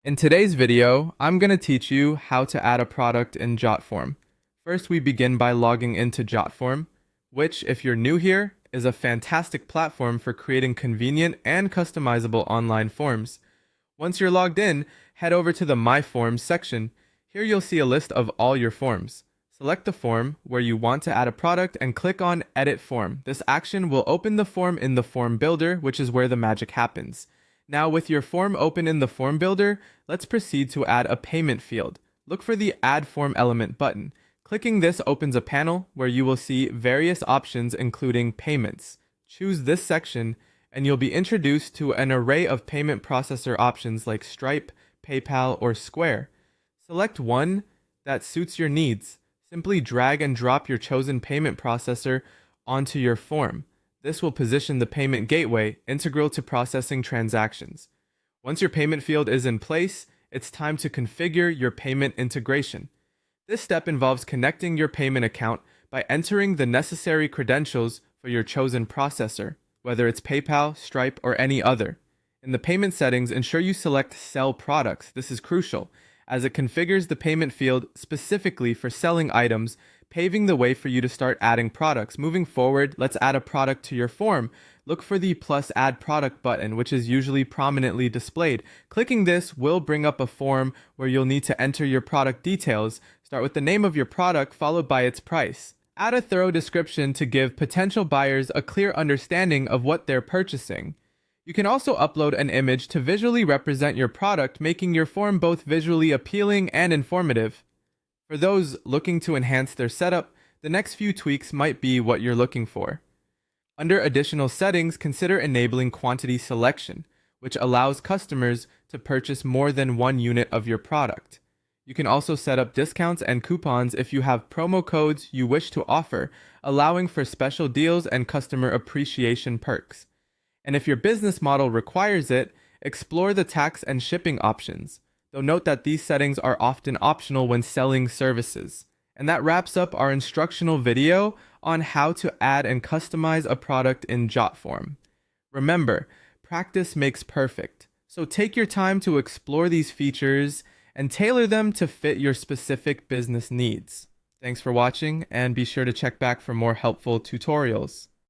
In today's video, I'm going to teach you how to add a product in Jotform. First, we begin by logging into Jotform, which, if you're new here, is a fantastic platform for creating convenient and customizable online forms. Once you're logged in, head over to the My Forms section. Here you'll see a list of all your forms. Select the form where you want to add a product and click on Edit Form. This action will open the form in the Form Builder, which is where the magic happens. Now, with your form open in the Form Builder, let's proceed to add a payment field. Look for the Add Form Element button. Clicking this opens a panel where you will see various options including payments. Choose this section and you'll be introduced to an array of payment processor options like Stripe, PayPal, or Square. Select one that suits your needs. Simply drag and drop your chosen payment processor onto your form. This will position the payment gateway integral to processing transactions. Once your payment field is in place, it's time to configure your payment integration. This step involves connecting your payment account by entering the necessary credentials for your chosen processor, whether it's PayPal, Stripe, or any other. In the payment settings, ensure you select Sell Products. This is crucial, as it configures the payment field specifically for selling items, paving the way for you to start adding products. Moving forward, let's add a product to your form. Look for the plus add product button, which is usually prominently displayed. Clicking this will bring up a form where you'll need to enter your product details. Start with the name of your product followed by its price. Add a thorough description to give potential buyers a clear understanding of what they're purchasing. You can also upload an image to visually represent your product, making your form both visually appealing and informative. For those looking to enhance their setup, the next few tweaks might be what you're looking for. Under additional settings, consider enabling quantity selection, which allows customers to purchase more than one unit of your product. You can also set up discounts and coupons if you have promo codes you wish to offer, allowing for special deals and customer appreciation perks. And if your business model requires it, explore the tax and shipping options. Though note that these settings are often optional when selling services. And that wraps up our instructional video on how to add and customize a product in Jotform. Remember, practice makes perfect. So take your time to explore these features and tailor them to fit your specific business needs. Thanks for watching, and be sure to check back for more helpful tutorials.